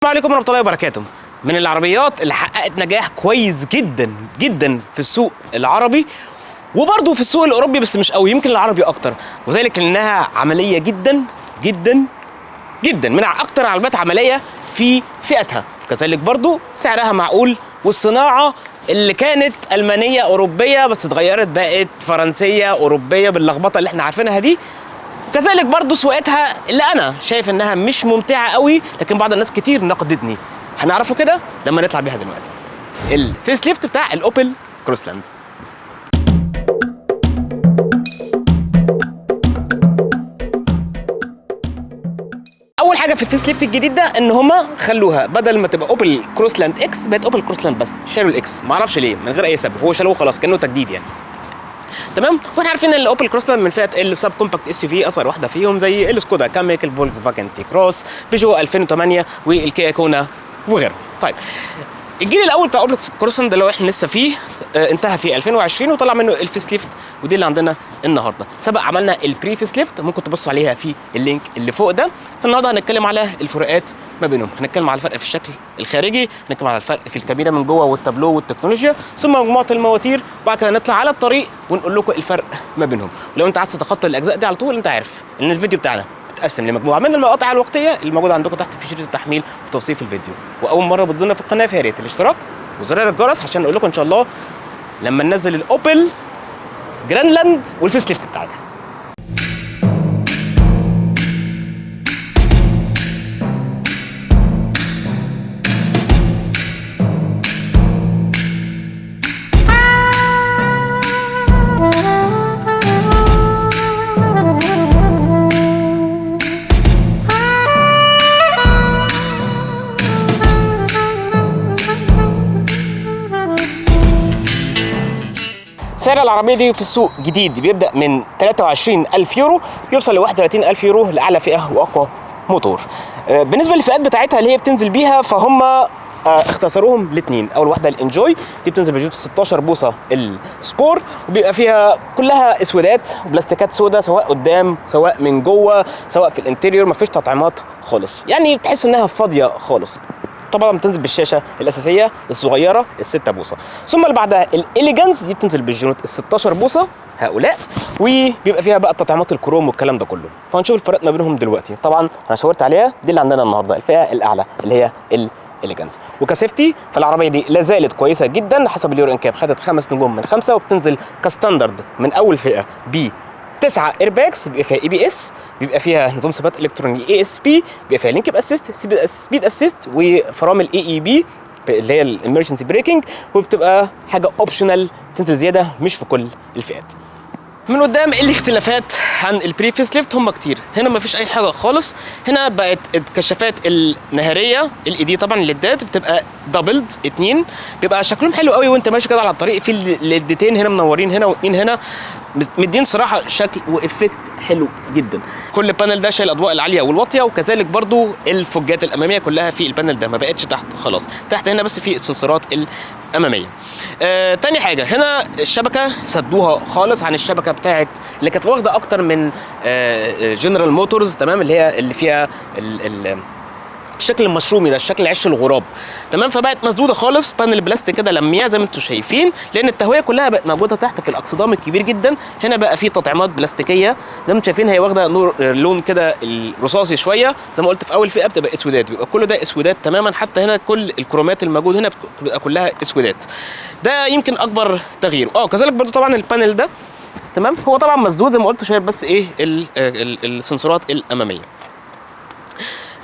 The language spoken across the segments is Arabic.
السلام عليكم ورحمة الله وبركاته. من العربيات اللي حققت نجاح كويس جدا جدا في السوق العربي وبرضه في السوق الأوروبي، بس مش قوي، يمكن العربي أكتر، وذلك لأنها عملية جدا جدا جدا، من أكتر العربيات عملية في فئتها، كذلك برضه سعرها معقول، والصناعة اللي كانت ألمانية أوروبية بس اتغيرت بقت فرنسية أوروبية باللخبطة اللي احنا عارفينها دي. كذلك برضو سواقتها اللي انا شايف انها مش ممتعه قوي، لكن بعض الناس كتير نقدتني. هنعرفه كده لما نطلع بيها دلوقتي. الفيس ليفت بتاع الاوبل كروسلاند. اول حاجه في الفيس ليفت الجديد ده ان هما خلوها بدل ما تبقى اوبل كروسلاند اكس بقت اوبل كروسلاند بس، شالوا الاكس، ما اعرفش ليه، من غير اي سبب، هو شالوه خلاص كانه تجديد يعني. تمام. واحنا عارفين ان الاوبل كروسلاند من فئه السب كومباكت اس يو في، اصغر واحده فيهم زي السكودا كاميك، الفولكس فاجن تي كروس، بيجو 2008 والكيا كونا وغيرهم. طيب الجيل الاول بتاع اوبل كروسلاند اللي احنا لسه فيه انتهى في 2020 وطلع منه الفيس ليفت، ودي اللي عندنا النهارده. سبق عملنا البري فيس ليفت، ممكن تبص عليها في اللينك اللي فوق ده. فالنهارده هنتكلم على الفروقات ما بينهم، هنتكلم على الفرق في الشكل الخارجي، هنتكلم على الفرق في الكابينه من جوه والتابلو والتكنولوجيا، ثم مجموعه المواتير، وبعد كده نطلع على الطريق ونقول لكم الفرق ما بينهم. ولو انت عايز تتخطى الاجزاء دي على طول، انت عارف ان الفيديو بتاعنا بتقسم لمجموعه من المقاطع الوقتيه اللي موجوده عندكم تحت في شريط التحميل وتوصيف الفيديو. واول مره بتزورنا في القناه فيا ريت الاشتراك وزرار الجرس عشان نقول لكم ان شاء الله لما ننزل الاوبل جراندلاند والفيس ليفت بتاعتها. سعر العربية دي في السوق جديد بيبدأ من 23,000 يورو يوصل ل 31,000 يورو لأعلى فئة وأقوى موتور. بالنسبة للفئات بتاعتها اللي هي بتنزل بيها فهم اختصروهم لاثنين. اول واحده الانجوي، دي بتنزل بجوز 16 بوصه السبور، وبيبقى فيها كلها اسودات وبلاستيكات سودا، سواء قدام سواء من جوه سواء في الانتيريور، مفيش تطعيمات خالص، يعني تحس انها فاضيه خالص. طبعا بتنزل بالشاشه الاساسيه الصغيره ال6 بوصه. ثم اللي بعدها الاليجانس، دي بتنزل بالجنوط ال16 بوصه هؤلاء، وبيبقى فيها بقى تطعيمات الكروم والكلام ده كله. فهنشوف الفرق ما بينهم دلوقتي. طبعا انا شاورت عليها، دي اللي عندنا النهارده الفئه الاعلى اللي هي الاليجانس. وكسيفتي فالعربيه دي لا زالت كويسه جدا حسب اليورو انكاب، خدت 5 نجوم من 5، وبتنزل كستاندرد من اول فئه ب 9 ايرباكس، بيبقى فيها اي بي اس، بيبقى فيها نظام ثبات الكتروني اي اس بي، بيبقى فيها لينك اسيست، سبيد اسيست، وفرامل اي اي بي اللي هي الامرجنسي بريكنج، وبتبقى حاجه اوبشنال تنزل زياده مش في كل الفئات. من قدام الاختلافات عن البري فيس ليفت هم كتير. هنا ما فيش اي حاجه خالص، هنا بقت الكشافات النهاريه الاي دي، طبعا الليدات بتبقى دبلد 2، بيبقى شكلهم حلو قوي وانت ماشي كده على الطريق، في الليدتين هنا منورين هنا واثنين هنا، مدين صراحه شكل وافكت حلو جدا. كل بانل ده شايل الاضواء العاليه والواطيه، وكذلك برضو الفوجات الاماميه كلها في البانل ده، ما بقتش تحت خلاص، تحت هنا بس في السنسورات الاماميه. تاني حاجه، هنا الشبكه سدوها خالص عن الشبكه بتاعت اللي كانت واخده اكتر من جنرال موتورز، تمام، اللي فيها الشكل المشرومي ده، الشكل عش الغراب، تمام. فبقت مسدوده خالص، بانل بلاستيك كده لميع زي ما انتم شايفين، لان التهويه كلها بقت موجوده تحت في الاقصدام الكبير جدا. هنا بقى في تطعيمات بلاستيكيه زي ما انتم شايفين، هي واخده لون كده الرصاصي شويه، زي ما قلت في اول فئه بتبقى اسودات، بيبقى كله ده اسودات تماما، حتى هنا كل الكرومات الموجود هنا بتبقى كلها اسودات. ده يمكن اكبر تغيير. كذلك برضو طبعا البانل ده، تمام، هو طبعا مسدود زي ما قلت، شايف بس ايه السنسورات الاماميه،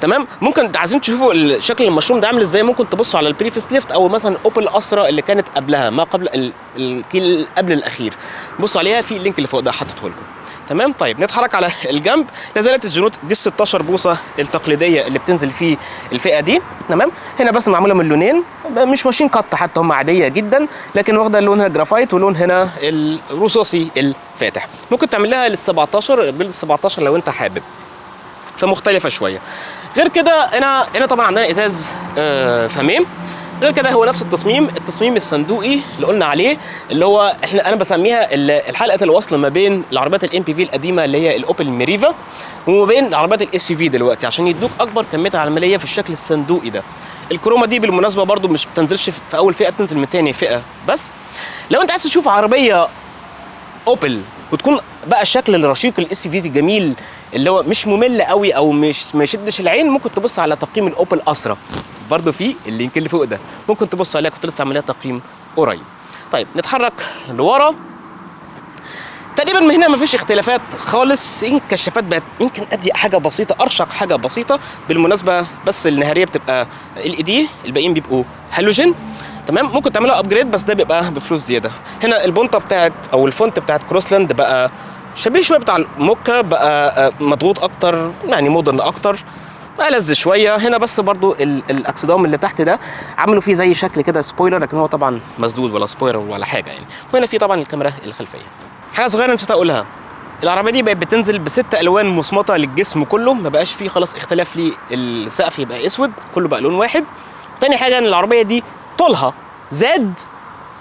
تمام. ممكن عايزين تشوفوا الشكل المشروم ده عامل ازاي، ممكن تبصوا على البري فيس ليفت او مثلا اوبل اسرا اللي كانت قبلها، ما قبل الجيل قبل الاخير، بصوا عليها في اللينك اللي فوق ده حاطته لكم، تمام. طيب نتحرك على الجنب. لا زالت الجنوط دي ال 16 بوصه التقليديه اللي بتنزل في الفئه دي، تمام. هنا بس معموله من لونين، مش ماشين قط حتى، هم عاديه جدا، لكن واخده لونها جرافايت ولون هنا الرصاصي الفاتح. ممكن تعمل لها لل 17 بال 17 لو انت حابب، فمختلفه شويه. غير كده هنا طبعا عندنا ازاز فمين، غير كده هو نفس التصميم الصندوقي اللي قلنا عليه، اللي هو انا بسميها الحلقه الوصل ما بين العربيات الام بي في القديمه اللي هي الاوبل ميريفا وما بين العربيات الاس يو في دلوقتي، عشان يدوك اكبر كميه عمليه في الشكل الصندوقي ده. الكرومه دي بالمناسبه برضو مش بتنزلش في اول فئه، بتنزل من تاني فئه. بس لو انت عايز تشوف عربيه اوبل وتكون بقى الشكل الرشيق الاس يو في الجميل اللي هو مش ممل قوي او مش ما يشدش العين، ممكن تبص على تقييم الاوبل اسرا برضه في اللينك اللي فوق ده، ممكن تبص عليها، كنت لسه عاملها تقييم قريب. طيب نتحرك لورا. تقريبا من هنا مفيش اختلافات خالص، الكشافات بقت يمكن اضيق حاجه بسيطه، ارشق حاجه بسيطه بالمناسبه، بس النهاريه بتبقى LED، الباقيين بيبقوا هالوجين. تمام، ممكن تعملها ابجريد بس ده بيبقى بفلوس زياده. هنا البونطه بتاعت او الفونت بتاعت كروسلاند بقى شبيه شويه بتاع الموكا، بقى مضغوط اكتر، يعني مودرن اكتر، ألذ شويه. هنا بس برضو الاكسدام اللي تحت ده عملوا فيه زي شكل كده سبويلر، لكن هو طبعا مسدود ولا سبويلر ولا حاجه يعني. وهنا في طبعا الكاميرا الخلفيه. حاجه صغيره نسيت اقولها، العربيه دي بقت بتنزل ب6 الوان مصمطه للجسم كله، ما بقاش فيه خلاص اختلاف لي السقف يبقى اسود، كله بقى لون واحد. تاني حاجه ان العربيه دي طولها زاد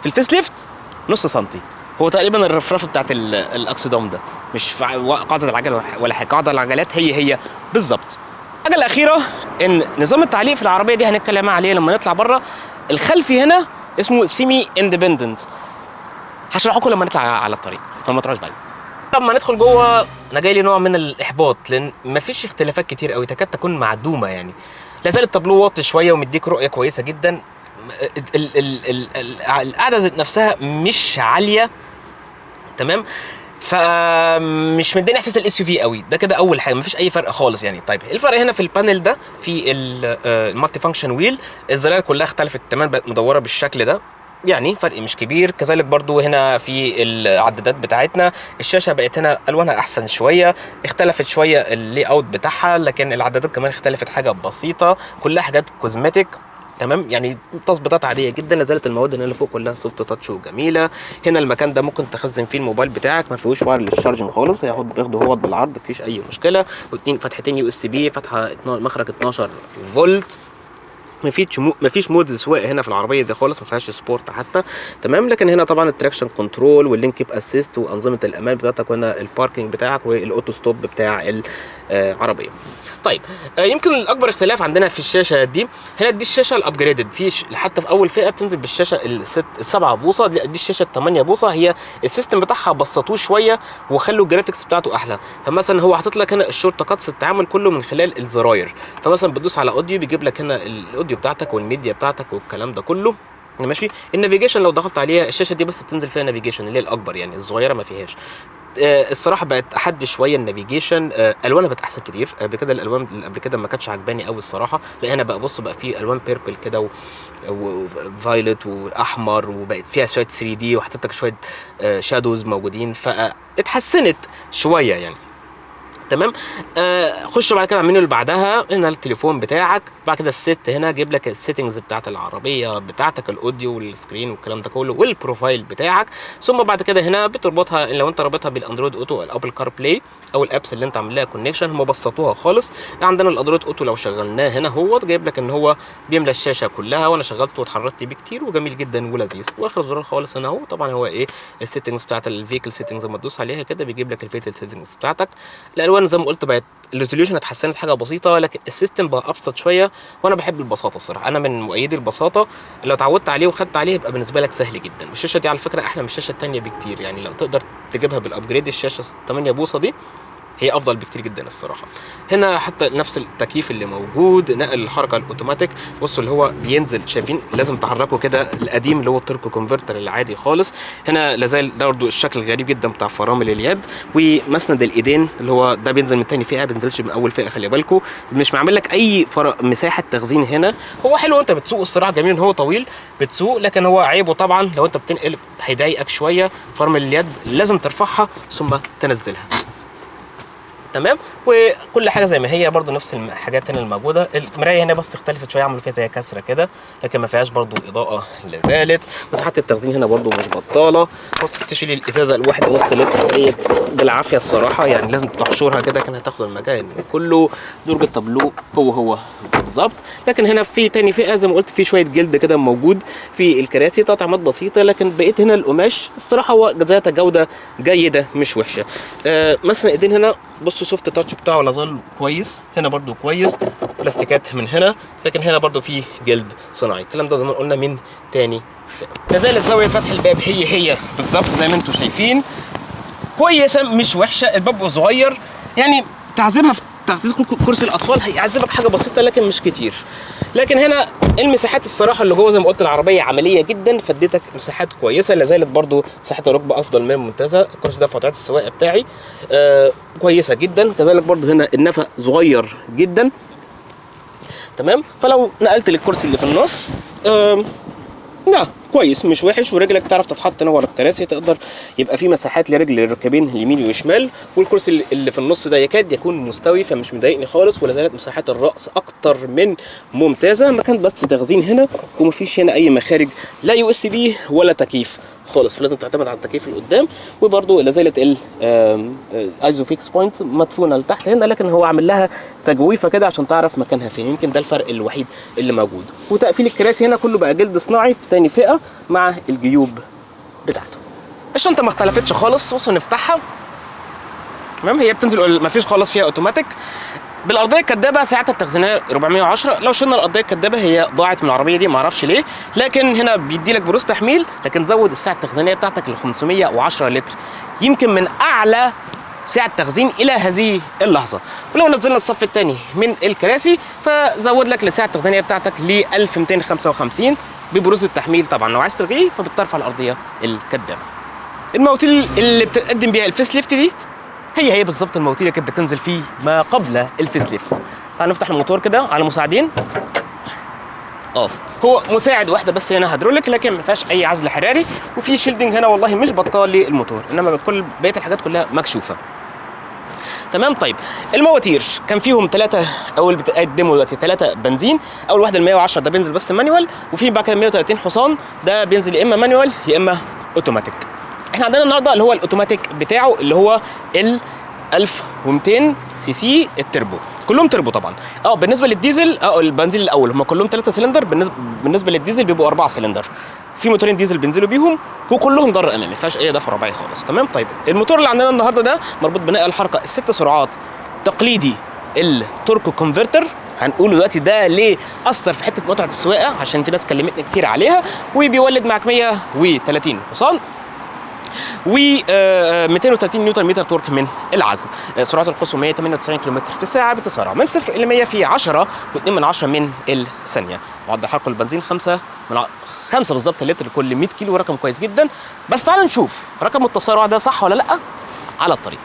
في الفيس ليفت نص سنتي، هو تقريبا الرفرفه بتاعت الاكسدام ده، مش في قاعده العجله ولا حاجه، قاعده العجلات هي بالظبط. الحاجه الاخيره ان نظام التعليق في العربيه دي هنتكلم عليه لما نطلع بره. الخلفي هنا اسمه سيمي اندبندنت، هشرحه لكم لما نطلع على الطريق، فما تروحش بعيد. لما ندخل جوه انا جاي لي نوع من الاحباط، لان مفيش اختلافات كتير قوي، تكاد تكون معدومه يعني. لا زال التابلو واطي شويه ومديك رؤيه كويسه جدا. القعده ذات نفسها مش عاليه، تمام، فمش مديني احساس الاس يو في قوي. ده كده اول حاجه، مفيش اي فرق خالص يعني. طيب الفرق هنا في البانل ده، في المالتي فانكشن ويل، الزراير كلها اختلفت تماما، بقت مدوره بالشكل ده، يعني فرق مش كبير. كذلك برضو هنا في العدادات بتاعتنا، الشاشه بقت هنا الوانها احسن شويه، اختلفت شويه اللي اوت بتاعها، لكن العدادات كمان اختلفت حاجه بسيطه، كلها حاجات كوزمتيك، تمام، يعني تظبيطات عاديه جدا. لازالت المواد اللي فوق كلها سوفت تاتش وجميله. هنا المكان ده ممكن تخزن فيه الموبايل بتاعك، ما فيهوش واير للشارجنج خالص، هياخده هو بالعرض، مفيش اي مشكله. واثنين فتحتين يو اس بي، فتحه مخرج 12 فولت. مفيش مود سواقه هنا في العربيه دي خالص، ما فيهاش سبورت حتى، تمام. لكن هنا طبعا التراكشن كنترول واللينك كيب اسيست وانظمه الامان بتاعتك، وهنا الباركنج بتاعك والاوتو ستوب بتاع العربيه. طيب يمكن الاكبر اختلاف عندنا في الشاشه دي، هنا دي الشاشه الابجريدد، في حتى في اول فئه بتنزل بالشاشه ال7 بوصه، دي الشاشه 8 بوصه. هي السيستم بتاعها بسطوه شويه وخلوا الجرافيكس بتاعته احلى. فمثلا هو حاطط لك هنا الشورت كاتس، التعامل كله من خلال الزراير، فمثلا بتدوس على اوديو بيجيب لك هنا الاوديو بتاعتك والميديا بتاعتك والكلام ده كله، ماشي. النافيجيشن لو دخلت عليها، الشاشه دي بس بتنزل فيها نافيجيشن اللي هي الاكبر يعني، الصغيره ما فيهاش. الصراحه بقت احد شويه النافيجيشن، الوانها بقت احسن كتير. قبل كده الالوان اللي قبل كده ما كانتش عجباني قوي الصراحه، لا هنا بقى بص، بقى في الوان بيربل كده وفايلت واحمر، وبقت فيها شويه 3 دي، وحطيت لك شويه شادوز موجودين، فاتحسنت شويه يعني، تمام. خش بعد كده على المنيو اللي بعدها، هنا التليفون بتاعك، بعد كده الست هنا جايب لك السيتنجز بتاعت العربيه بتاعتك، الاوديو والسكرين والكلام ده كله والبروفايل بتاعك. ثم بعد كده هنا بتربطها، لو انت رابطها بالاندرويد اوتو او الابل كار بلاي او الابس اللي انت عامل لها كونكشن، هم بسطوها خالص. عندنا الاندرويد اوتو لو شغلناه هنا، هو جايب لك ان هو بيملى الشاشه كلها، وانا شغلته واتحركت بيه كتير وجميل جدا ولذيذ. واخر زرار خالص هنا هو طبعا هو ايه، السيتنجز بتاعت الفيكل سيتنجز، لما تدوس عليها كده بيجيب لك الفيكل سيتنجز بتاعتك. الالوان زي ما قلت بقت الريزوليوشن اتحسنت حاجه بسيطه، لكن السيستم بقى ابسط شويه، وانا بحب البساطه الصراحه، انا من مؤيدي البساطه. لو اتعودت عليه وخدت عليه يبقى بالنسبه لك سهل جدا. والشاشه دي على فكره احلى من الشاشه الثانيه بكتير، يعني لو تقدر تجيبها بالابجريد، الشاشه 8 بوصه دي هي افضل بكتير جدا الصراحه. هنا حتى نفس التكييف اللي موجود، نقل الحركه الاوتوماتيك، بصوا اللي هو بينزل، شايفين لازم تحركه كده، القديم اللي هو التوركو كونفرتر العادي خالص. هنا لازال برضه الشكل الغريب جدا بتاع فرامل اليد، ومسند الايدين اللي هو ده بينزل من تاني فئه، ما بينزلش من اول فئه، خلي بالكم. مش معمل لك اي مساحه تخزين هنا. هو حلو وانت بتسوق الصراحه، جميل ان هو طويل بتسوق، لكن هو عيبه طبعا لو انت بتنقل هيضايقك شويه. فرامل اليد لازم ترفعها ثم تنزلها، تمام. وكل حاجه زي ما هي برضو، نفس الحاجات هنا الموجوده. المرايه هنا بس اختلفت شويه، عملوا فيها زي كسره كده، لكن ما فيهاش برضو اضاءه لازالت. مساحه التخزين هنا برضو مش بطاله. بص بتشيل الازازه الواحد ونص لتر ديت بالعافيه الصراحه، يعني لازم تحشرها كده، كان هتاخد المكان كله. درج التابلو هو بالظبط. لكن هنا في تاني فئه زي ما قلت في شويه جلد كده موجود في الكراسي، تطعيمات بسيطه، لكن بقيت هنا القماش الصراحه هو ذات جوده جيده مش وحشه. مثلا ايدين هنا بصوا سوفت تاتش بتاعه لا زال كويس، هنا برده كويس، بلاستيكات من هنا، لكن هنا برده في جلد صناعي. الكلام ده زي ما قلنا من تاني فئه. كذلك زاويه فتح الباب هي بالظبط زي ما انتم شايفين، كويسه مش وحشه. الباب صغير يعني تعذيبها في تغطيه كرسي الاطفال هيعذبك حاجه بسيطه لكن مش كتير. لكن هنا المساحات الصراحه اللي جوه زي ما قلت العربيه عمليه جدا، فاديتك مساحات كويسه. لا زالت برده مساحه الركبه افضل من ممتازه. الكرسي ده في وضعيه السواقه بتاعي كويسه جدا. كذلك برده هنا النفق صغير جدا تمام. فلو نقلت للكرسي اللي في النص لا كويس مش وحش، ورجلك تعرف تتحط هنا ورا الكراسي، تقدر يبقى في مساحات لرجل الركابين اليمين والشمال. والكرسي اللي في النص ده يكاد يكون مستوي فمش مضايقني خالص. ولا زالت مساحات الراس اكتر من ممتازه. مكان بس تخزين هنا، ومفيش هنا اي مخارج لا يو اس بي ولا تكييف خالص، فلازم تعتمد على التكييف اللي قدام. وبرده لا زالت الايزوفيكس بوينت مدفونه لتحت هنا، لكن هو عامل لها تجويفه كده عشان تعرف مكانها فين. يمكن ده الفرق الوحيد اللي موجود. وتقفيل الكراسي هنا كله بقى جلد صناعي في تاني فئه مع الجيوب بتاعته. الشنطه ما اختلفتش خالص. بصوا نفتحها تمام، هي بتنزل مفيش خالص فيها اوتوماتيك. بالارضيه الكدابه ساعتها التخزينيه 410. لو شلنا الارضيه الكدابه هي ضاعت من العربيه دي، ما اعرفش ليه. لكن هنا بيدي لك بروز تحميل، لكن زود السعه التخزينيه بتاعتك ل 510 لتر، يمكن من اعلى سعه تخزين الى هذه اللحظه. ولو نزلنا الصف الثاني من الكراسي فزود لك السعه التخزينيه بتاعتك ل 1255 ببروز التحميل. طبعا لو عايز تلغيه فبترفع الارضيه الكدابه. المواتير اللي بتقدم بيها الفيس ليفت دي هي بالظبط المواتير اللي كانت بتنزل فيه ما قبل الفيس ليفت. تعال نفتح الموتور كده على مساعدين. هو مساعد واحده بس هنا هيدروليك، لكن ما فيهاش اي عزل حراري. وفي شيلدنج هنا والله مش بطال للموتور، انما كل بقيه الحاجات كلها مكشوفه تمام. طيب المواتير كان فيهم ثلاثه اول بتقدموا دلوقتي، ثلاثه بنزين. اول واحده ال 110 ده بينزل بس مانيوال، وفي بعد كده 130 حصان ده بينزل يا اما مانيوال يا اما اوتوماتيك. احنا عندنا النهارده اللي هو الاوتوماتيك بتاعه اللي هو ال 1200 سي سي التربو، كلهم تربو طبعا. بالنسبه للديزل البنزين الاول هم كلهم 3 سلندر، بالنسبه للديزل بيبقوا 4 سلندر. في موتورين ديزل بينزلوا بيهم وكلهم جر امامي، ما فيهاش اي دفع رباعي خالص تمام. طيب الموتور اللي عندنا النهارده ده مربوط بنقل الحركه الست سرعات تقليدي التوركو كونفرتر. هنقول دلوقتي ده ليه اثر في حته متعه السواقه، عشان في ناس كلمتني كتير عليها. وبيولد معاك 130 حصان و 230 نيوتن متر تورك من العزم. سرعته القصوى 198 كم في الساعه بتسارع من 0 الى 100 في 10.2 من الثانيه. معدل حركه البنزين 5 بالظبط لتر كل 100 كيلو، رقم كويس جدا. بس تعال نشوف رقم التسارع ده صح ولا لا على الطريق.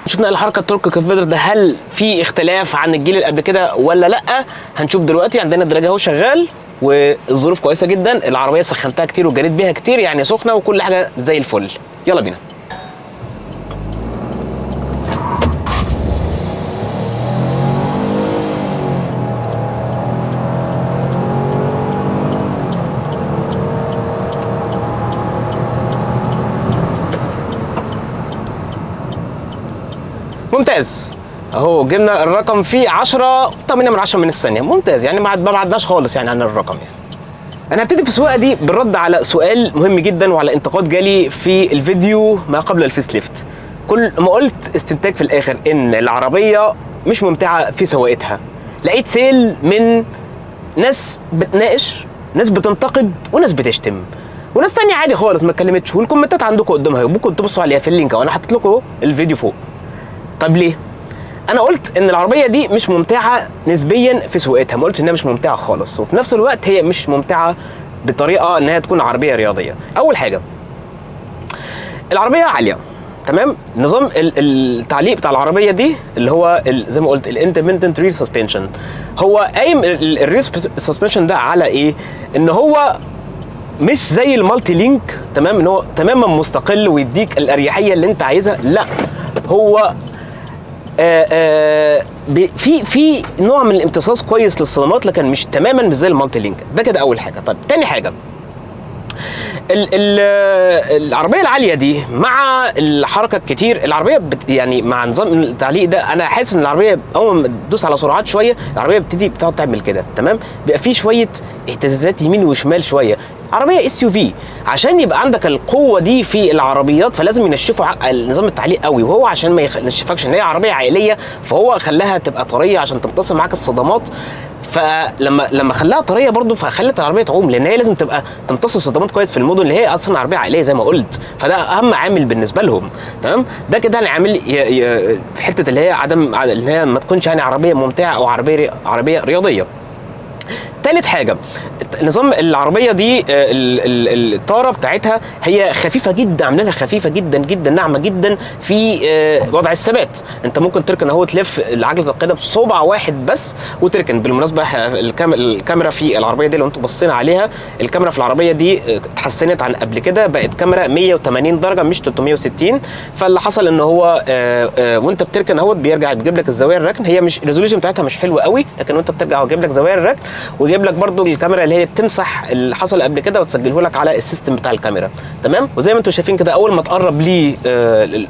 شفنا الحركه التورك كونفرتر ده هل في اختلاف عن الجيل اللي قبل كده ولا لا؟ هنشوف دلوقتي. عندنا الدراج اهو شغال والظروف كويسه جدا، العربيه سخنتها كتير وجريت بيها كتير، يعني سخنه وكل حاجه زي الفل. يلا بينا. ممتاز اهو، جبنا الرقم فيه 10.8 من الثانيه، ممتاز يعني ما بعدناش خالص يعني عن الرقم يعني. انا هبتدي في السواقه دي بالرد على سؤال مهم جدا وعلى انتقاد جالي في الفيديو ما قبل الفيس ليفت. كل ما قلت استنتاج في الاخر ان العربيه مش ممتعه في سواقتها، لقيت سيل من ناس بتناقش، ناس بتنتقد، وناس بتشتم، وناس تانية عادي خالص ما اتكلمتش. والكومنتات عندكم قدامها، ممكن تبصوا عليها في اللينك وانا حاطط لكم الفيديو فوق. طب ليه؟ انا قلت ان العربيه دي مش ممتعه نسبيا في سواقتها، ما قلتش انها مش ممتعه خالص، وفي نفس الوقت هي مش ممتعه بطريقه انها تكون عربيه رياضيه. اول حاجه العربيه عاليه تمام. نظام التعليق بتاع العربيه دي اللي هو زي ما قلت الاندبندنت ريل سسبنشن، هو قايم الريل سسبنشن ده على ايه؟ ان هو مش زي المالتي لينك تمام، ان هو تماما مستقل ويديك الاريحيه اللي انت عايزها، لا هو في نوع من الامتصاص كويس للصدمات، لكن مش تماما مش زي المالتي لينك ده كده. اول حاجه. طيب تاني حاجه العربيه العاليه دي مع الحركه الكتير، العربيه يعني مع نظام التعليق ده انا حاسس ان العربيه اول ما تدوس على سرعات شويه العربيه بتقعد تعمل كده، تمام؟ بيبقى في شويه اهتزازات يمين وشمال شويه. عربيه اس يو في عشان يبقى عندك القوه دي في العربيات فلازم ينشفوا نظام التعليق قوي، وهو عشان ما ينشفكش ان هي عربيه عائليه فهو خلاها تبقى طريه عشان تمتص معاك الصدمات. فلما خلاها طريه برضو فخلت العربيه تعوم، لان هي لازم تبقى تمتص الصدمات كويس في المدن اللي هي اصلا عربيه عائليه زي ما قلت، فده اهم عامل بالنسبه لهم، تمام؟ ده كده العامل في حته اللي هي عدم اللي هي ما تكونش يعني عربيه ممتعه او عربيه رياضيه. ثالث حاجه نظام العربيه دي الطاره بتاعتها هي خفيفه جدا، عاملينها خفيفه جدا جدا، ناعمه جدا في وضع الثبات. انت ممكن تركن اهو تلف عجله القياده بصبع واحد بس وتركن. بالمناسبه الكاميرا في العربيه دي لو انتم بصينا عليها، الكاميرا في العربيه دي اتحسنت عن قبل كده، بقت كاميرا 180 درجه مش 360. فاللي حصل ان هو وانت بتركن اهوت بيرجع بيجيب لك الزوايا الركن، هي مش الريزوليوشن بتاعتها مش حلوه قوي، لكن وانت بترجع هو جايب لك زوايا الركن ويجيب لك برده الكاميرا اللي هي بتمسح اللي حصل قبل كده وتسجله لك على السيستم بتاع الكاميرا، تمام؟ وزي ما انتم شايفين كده اول ما تقرب ليه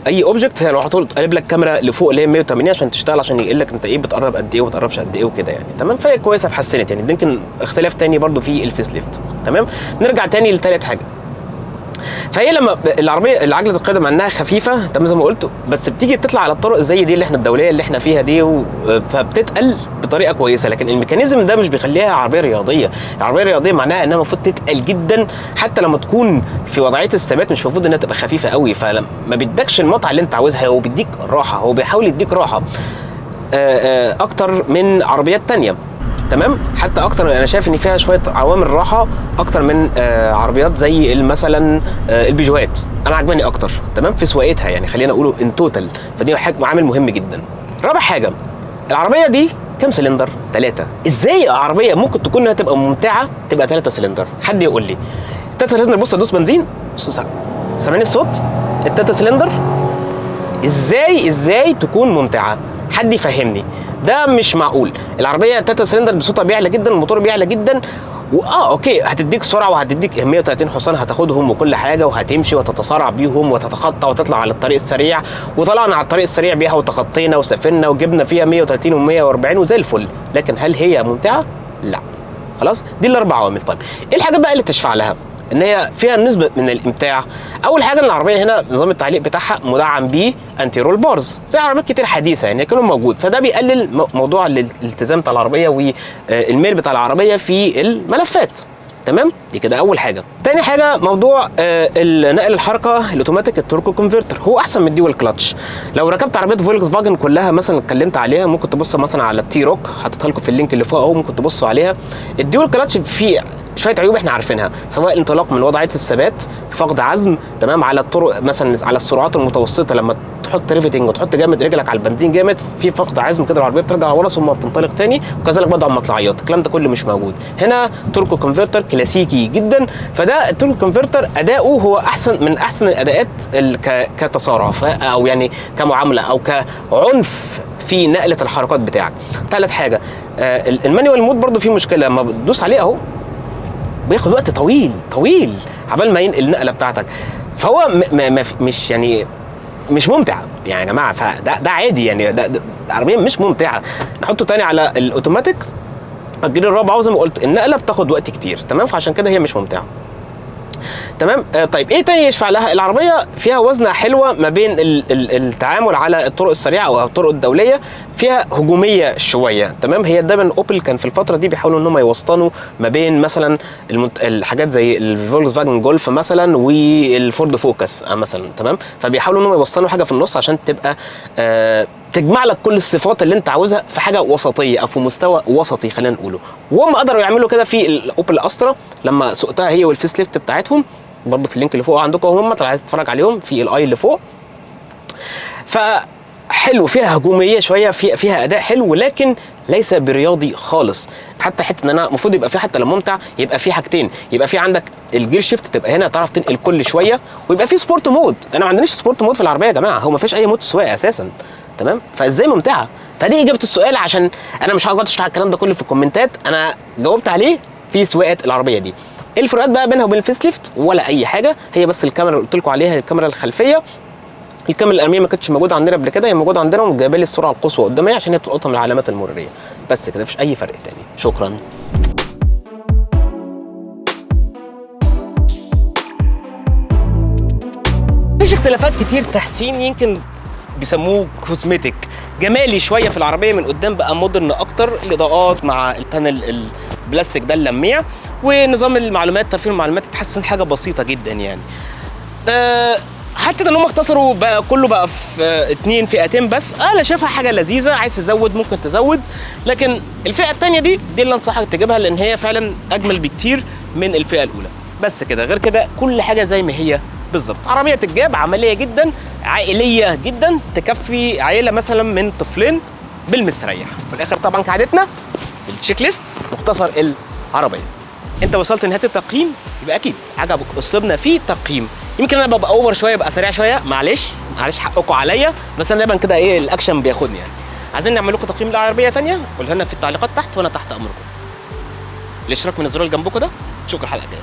اي اوبجكت هي على طول تقلب لك كاميرا لفوق اللي هي 180 عشان تشتغل، عشان يقول لك انت ايه بتقرب قد ايه وما بتقربش قد ايه وكده يعني، تمام؟ فهي كويسه اتحسنت يعني. يمكن اختلاف تاني برده في الفيس ليفت، تمام؟ نرجع تاني لثالث حاجه. فهي لما العربيه عجله القياده مع انها خفيفه تمام زي ما قلت، بس بتيجي تطلع على الطرق زي دي اللي احنا الدوليه اللي احنا فيها دي فبتتقل بطريقه كويسه، لكن الميكانيزم ده مش بيخليها عربيه رياضيه. العربيه الرياضيه معناها انها المفروض تتقل جدا، حتى لما تكون في وضعيه الثبات مش المفروض انها تبقى خفيفه قوي، فما بيدكش المتعه اللي انت عاوزها، هو بيديك راحه، هو بيحاول يديك راحه اكتر من عربيات تانية، تمام؟ حتى اكتر انا شايف ان فيها شويه عوامل راحه اكتر من عربيات زي مثلا البيجوات، انا عجباني اكتر، تمام؟ في سواقتها يعني، خلينا نقوله ان توتال، فدي عامل مهم جدا. رابع حاجه، العربيه دي كام سلندر؟ 3. ازاي عربيه ممكن تكون انها تبقى ممتعه تبقى 3 سلندر؟ حد يقول لي 3 سلندر. بص ادوس بنزين، سامعني الصوت؟ ال3 سلندر ازاي تكون ممتعه؟ حد يفهمني، ده مش معقول. العربيه 3 سلندر صوتها بيعلى جدا، الموتور بيعلى جدا، اوكي هتديك سرعه وهتديك 130 حصان هتاخدهم وكل حاجه، وهتمشي وتتسارع بيهم وتتخطى وتطلع على الطريق السريع، وطلعنا على الطريق السريع بيها وتخطينا وسافرنا وجبنا فيها 130 و140 وزي الفل، لكن هل هي ممتعه؟ لا. خلاص، دي الاربع عوامل. طيب ايه الحاجات بقى اللي تشفع لها ان هي فيها نسبه من الامتاع؟ اول حاجه ان العربيه هنا نظام التعليق بتاعها مدعم بيه انتي رول بارز زي عربيات كتير حديثه يعني كانوا موجود، فده بيقلل موضوع الالتزام بتاع العربيه والميل بتاع العربيه في الملفات، تمام؟ دي كده اول حاجه. تاني حاجه موضوع نقل الحركه الاوتوماتيك التوركو كونفرتر، هو احسن من الديوال كلاتش. لو ركبت عربيه فولكس فاجن كلها مثلا اتكلمت عليها، ممكن تبص مثلا على التي روك، حاططها لكم في اللينك اللي فوق اهو، ممكن تبصوا عليها. الديوال كلاتش فيه شويه عيوب احنا عارفينها، سواء الانطلاق من وضعيه الثبات، فقد عزم، تمام؟ على الطرق مثلا على السرعات المتوسطه لما تحط ريفتنج وتحط جامد رجلك على البنزين جامد، في فقد عزم كده العربيه بترجع ورا ثم بتنطلق تاني، وكذلك برضه على المطلعيات، الكلام ده كله مش موجود هنا. توركو كونفرتر كلاسيكي جدا، فده التوركو كونفرتر اداؤه هو احسن من احسن الاداءات كتسارع او يعني كمعامله او كعنف في نقله الحركات بتاعك. ثالث حاجه المانيوال مود برضه فيه مشكله، لما بتدوس عليه اهو بياخد وقت طويل عبال ما ينقل النقله بتاعتك، فهو مش يعني مش ممتع يعني يا جماعه، فده عادي يعني، ده عربيه مش ممتعه. نحطه تاني على الاوتوماتيك الجير الرابع، وزي ما قلت النقله بتاخد وقت كتير، تمام؟ فعشان كده هي مش ممتعه، تمام؟ طيب ايه تاني يشفع لها؟ العربيه فيها وزنه حلوه ما بين التعامل على الطرق السريعه او الطرق الدوليه، فيها هجوميه شويه، تمام؟ هي دايما اوبل كان في الفتره دي بيحاولوا ان هم يوسطنوا ما بين مثلا الحاجات زي الفولكس فاجن جولف مثلا والفورد فوكس مثلا، تمام؟ فبيحاولوا ان هم يوسطنوا حاجه في النص عشان تبقى تجمع لك كل الصفات اللي انت عاوزها في حاجه وسطيه او في مستوى وسطي خلينا نقوله، وهم قدروا يعملوا كده في الاوبل استرا لما سوقتها هي والفيس ليفت بتاعتهم، برضه في اللينك اللي فوق عندكم هم لو عايز تتفرج عليهم في الاي اللي فوق. فحلو، فيها هجوميه شويه، فيها اداء حلو، لكن ليس برياضي خالص. حتى حته ان انا المفروض يبقى في، حتى لو ممتع يبقى في حاجتين، يبقى في عندك الجير شيفت تبقى هنا تعرف تنقل كل شويه، ويبقى في سبورت مود. انا ما عندناش سبورت مود في العربيه يا جماعه، هو ما فيش اي مود سواقه اساسا، تمام؟ فازاي ممتعه؟ فدي اجابه السؤال، عشان انا مش هقعد اشرح الكلام ده كله في الكومنتات، انا جاوبت عليه في سواقه العربيه دي. الفروقات بقى بينها وبين الفيس ليفت ولا اي حاجه، هي بس الكاميرا اللي قلت لكم عليها، الكاميرا الخلفيه. الكاميرا الاماميه ما كانتش موجوده عندنا قبل كده، هي موجوده عندنا وجايبه لي السرعه القصوى قدامي عشان هي بتلقطها من العلامات المروريه، بس كده مفيش اي فرق تاني. شكرا. مفيش اختلافات كتير، تحسين يمكن بيسموه كوزمتيك، جمالي شويه في العربيه من قدام، بقى مودرن اكتر، الاضاءات مع البانل البلاستيك ده اللميع، ونظام المعلومات ترفيه المعلومات اتحسن حاجه بسيطه جدا يعني. حتى ان هم اختصروا بقى كله بقى في اتنين فئتين بس، انا شايفها حاجه لذيذه، عايز تزود ممكن تزود، لكن الفئه الثانيه دي اللي انصحك تجيبها لان هي فعلا اجمل بكتير من الفئه الاولى. بس كده، غير كده كل حاجه زي ما هي بالظبط. عربيه تتجاب عمليه جدا، عائليه جدا، تكفي عائله مثلا من طفلين بالمستريح. في الاخر طبعا كعادتنا التشيك ليست، مختصر العربيه. انت وصلت لنهايه التقييم، يبقى اكيد عجبك اسلوبنا في التقييم. يمكن انا ببقى اوفر شويه، ببقى سريع شويه، معلش حقكم عليا، بس انا دايما كده ايه الاكشن بياخدني يعني. عايزين نعمل لكم تقييم لعربيه ثانيه؟ قولها لنا في التعليقات تحت وانا تحت امركم. الاشتراك من الزرار اللي جنبكم ده. نشوفكم الحلقه الجايه.